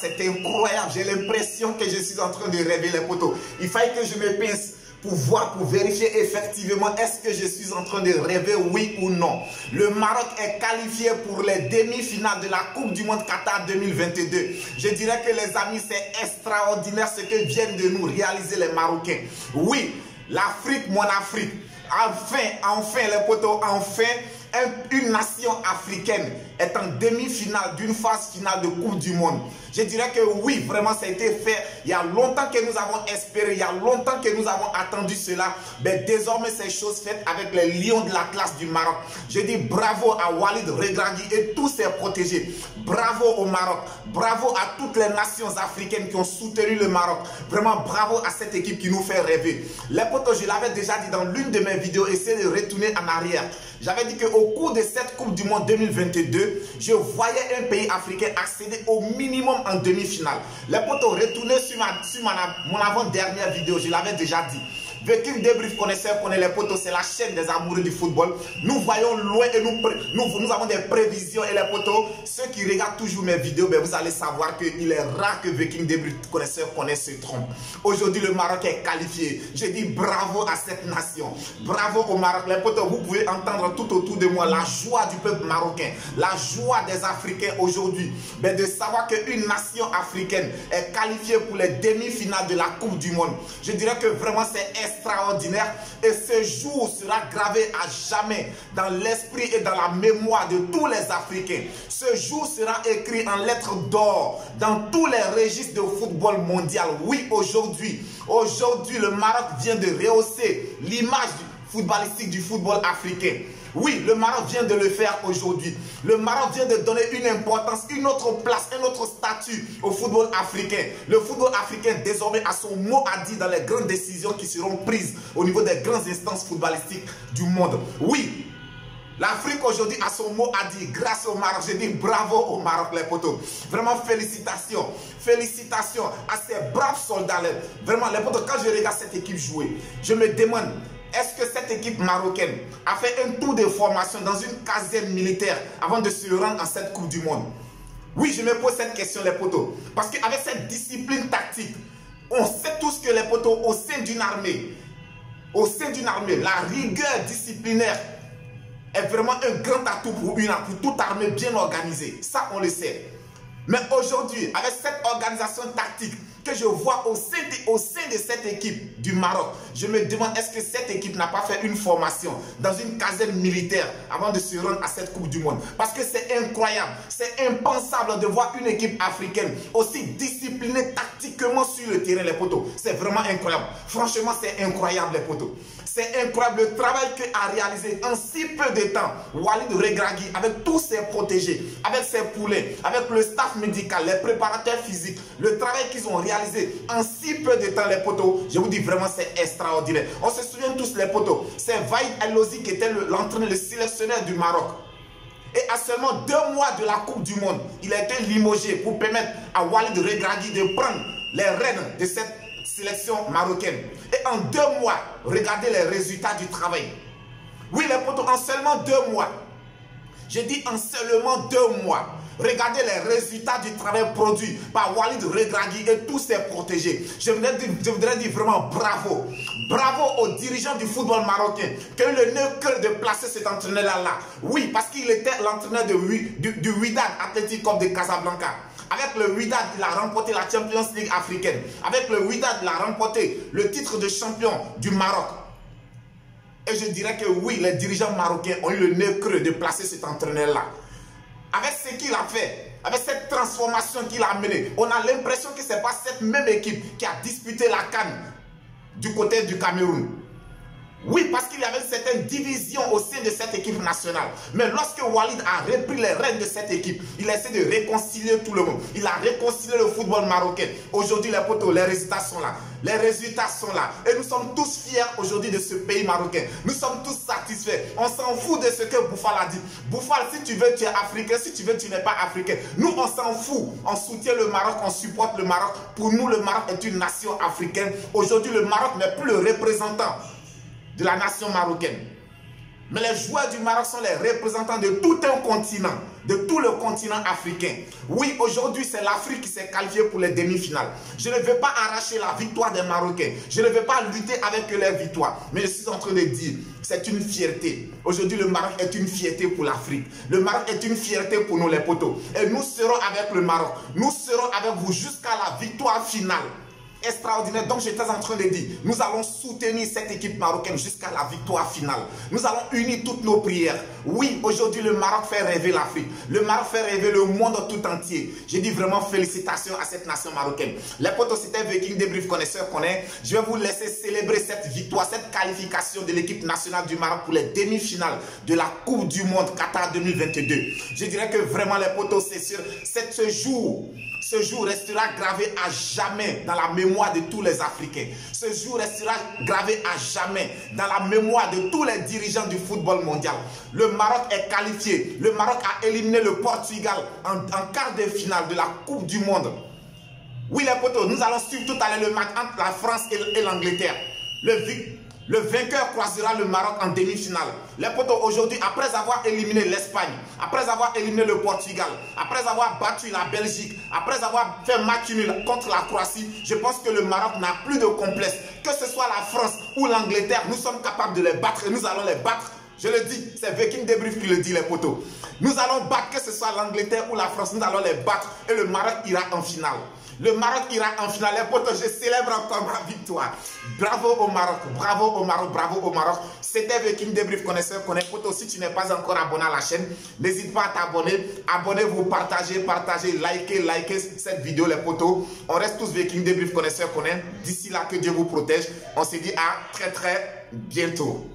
c'est incroyable. J'ai l'impression que je suis en train de rêver les potos. Il fallait que je me pince pour voir, pour vérifier effectivement est-ce que je suis en train de rêver, oui ou non. Le Maroc est qualifié pour les demi-finales de la Coupe du Monde Qatar 2022. Je dirais que les amis, c'est extraordinaire ce que viennent de nous réaliser les Marocains. Oui, l'Afrique, mon Afrique. Enfin les potos, enfin une nation africaine est en demi-finale d'une phase finale de Coupe du Monde. Je dirais que oui, vraiment ça a été fait. Il y a longtemps que nous avons espéré, il y a longtemps que nous avons attendu cela. Mais désormais, c'est chose faite avec les lions de la classe du Maroc. Je dis bravo à Walid Regragui et tous ses protégés. Bravo au Maroc. Bravo à toutes les nations africaines qui ont soutenu le Maroc. Vraiment bravo à cette équipe qui nous fait rêver. Les potos, je l'avais déjà dit dans l'une de mes vidéos, essayez de retourner en arrière. J'avais dit qu'au cours de cette Coupe du Monde 2022, je voyais un pays africain accéder au minimum en demi-finale. Les potos, retournez sur mon avant-dernière vidéo, je l'avais déjà dit. Viking Débrief connaisseur connaît les potos, c'est la chaîne des amoureux du football. Nous voyons loin et nous avons des prévisions et les potos, ceux qui regardent toujours mes vidéos, ben vous allez savoir qu'il est rare que Viking Débrief connaisseur connaisse ce trompe. Aujourd'hui, le Maroc est qualifié. Je dis bravo à cette nation. Bravo au Maroc. Les potos, vous pouvez entendre tout autour de moi la joie du peuple marocain, la joie des Africains aujourd'hui, ben de savoir qu'une nation africaine est qualifiée pour les demi-finales de la Coupe du Monde. Je dirais que vraiment c'est extraordinaire et ce jour sera gravé à jamais dans l'esprit et dans la mémoire de tous les Africains. Ce jour sera écrit en lettres d'or dans tous les registres de football mondial. Oui, aujourd'hui, le Maroc vient de rehausser l'image footballistique du football africain. Oui, le Maroc vient de le faire aujourd'hui. Le Maroc vient de donner une importance, une autre place, un autre statut au football africain. Le football africain désormais a son mot à dire dans les grandes décisions qui seront prises au niveau des grandes instances footballistiques du monde. Oui, l'Afrique aujourd'hui a son mot à dire grâce au Maroc. Je dis bravo au Maroc les potos. Vraiment félicitations. Félicitations à ces braves soldats. Vraiment les potos, quand je regarde cette équipe jouer, je me demande, est-ce que cette équipe marocaine a fait un tour de formation dans une caserne militaire avant de se rendre en cette Coupe du Monde? Oui, je me pose cette question les potos. Parce qu'avec cette discipline tactique, on sait tous que les potos au sein d'une armée, la rigueur disciplinaire est vraiment un grand atout pour toute armée bien organisée. Ça, on le sait. Mais aujourd'hui, avec cette organisation tactique que je vois au sein de cette équipe du Maroc, je me demande est-ce que cette équipe n'a pas fait une formation dans une caserne militaire avant de se rendre à cette Coupe du Monde. Parce que c'est incroyable, c'est impensable de voir une équipe africaine aussi disciplinée tactiquement sur le terrain les potos. C'est vraiment incroyable. Franchement, c'est incroyable les potos. C'est incroyable le travail qu'a réalisé en si peu de temps Walid Regragui avec tous ses protégés, avec ses poulets, avec le staff médical, les préparateurs physiques, le travail qu'ils ont réalisé en si peu de temps les potos, je vous dis vraiment c'est extraordinaire. On se souvient tous les potos, c'est Waïd El-Lozi qui était l'entraîneur, le sélectionneur du Maroc. Et à seulement 2 mois de la Coupe du Monde, il a été limogé pour permettre à Walid Regragui de prendre les rênes de cette sélection marocaine. Et en 2 mois, regardez les résultats du travail. Oui les potos, en seulement 2 mois. Je dis en seulement 2 mois. Regardez les résultats du travail produit par Walid Regragui et tous ses protégés. Je voudrais dire vraiment bravo. Bravo aux dirigeants du football marocain qui ont eu le nœud cœur de placer cet entraîneur-là. Oui, parce qu'il était l'entraîneur du Wydad Athletic Club de Casablanca. Avec le Wydad, il a remporté la Champions League africaine. Avec le Wydad, il a remporté le titre de champion du Maroc. Et je dirais que oui, les dirigeants marocains ont eu le nez creux de placer cet entraîneur-là. Avec ce qu'il a fait, avec cette transformation qu'il a amenée, on a l'impression que ce n'est pas cette même équipe qui a disputé la CAN du côté du Cameroun. Oui, parce qu'il y avait une certaine division au sein de cette équipe nationale. Mais lorsque Walid a repris les rênes de cette équipe, il a essayé de réconcilier tout le monde. Il a réconcilié le football marocain. Aujourd'hui, les potos, les résultats sont là. Les résultats sont là. Et nous sommes tous fiers aujourd'hui de ce pays marocain. Nous sommes tous satisfaits. On s'en fout de ce que Bouffal a dit. Bouffal, si tu veux, tu es africain. Si tu veux, tu n'es pas africain. Nous, on s'en fout. On soutient le Maroc, on supporte le Maroc. Pour nous, le Maroc est une nation africaine. Aujourd'hui, le Maroc n'est plus le représentant de la nation marocaine. Mais les joueurs du Maroc sont les représentants de tout un continent, de tout le continent africain. Oui, aujourd'hui, c'est l'Afrique qui s'est qualifiée pour les demi-finales. Je ne veux pas arracher la victoire des Marocains. Je ne veux pas lutter avec leur victoire. Mais je suis en train de dire, c'est une fierté. Aujourd'hui, le Maroc est une fierté pour l'Afrique. Le Maroc est une fierté pour nous, les poteaux. Et nous serons avec le Maroc. Nous serons avec vous jusqu'à la victoire finale. Extraordinaire. Donc j'étais en train de dire, nous allons soutenir cette équipe marocaine jusqu'à la victoire finale. Nous allons unir toutes nos prières. Oui, aujourd'hui le Maroc fait rêver l'Afrique. Le Maroc fait rêver le monde tout entier. Je dis vraiment félicitations à cette nation marocaine. Les potos, c'était Viking Débrief Connaisseur connaît. Je vais vous laisser célébrer cette victoire, cette qualification de l'équipe nationale du Maroc pour les demi-finales de la Coupe du Monde Qatar 2022. Je dirais que vraiment les potos, c'est sûr, ce jour restera gravé à jamais dans la mémoire de tous les Africains. Ce jour restera gravé à jamais dans la mémoire de tous les dirigeants du football mondial. Le Maroc est qualifié. Le Maroc a éliminé le Portugal en quart de finale de la Coupe du Monde. Oui les potos, nous allons suivre tout à l'heure le match entre la France et l'Angleterre. Le vainqueur croisera le Maroc en demi-finale. Les potos, aujourd'hui, après avoir éliminé l'Espagne, après avoir éliminé le Portugal, après avoir battu la Belgique, après avoir fait match nul contre la Croatie, je pense que le Maroc n'a plus de complexe. Que ce soit la France ou l'Angleterre, nous sommes capables de les battre et nous allons les battre. Je le dis, c'est Viking Débrief qui le dit, les potos. Nous allons battre, que ce soit l'Angleterre ou la France, nous allons les battre et le Maroc ira en finale. Le Maroc ira en finale. Les potos, je célèbre encore ma victoire. Bravo au Maroc, bravo au Maroc, bravo au Maroc. C'était Viking Débrief Connaisseur connaît. Potos, si tu n'es pas encore abonné à la chaîne, n'hésite pas à t'abonner. Abonnez-vous, partagez, likez cette vidéo, les potos. On reste tous Viking Débrief Connaisseur connaît. D'ici là, que Dieu vous protège. On se dit à très bientôt.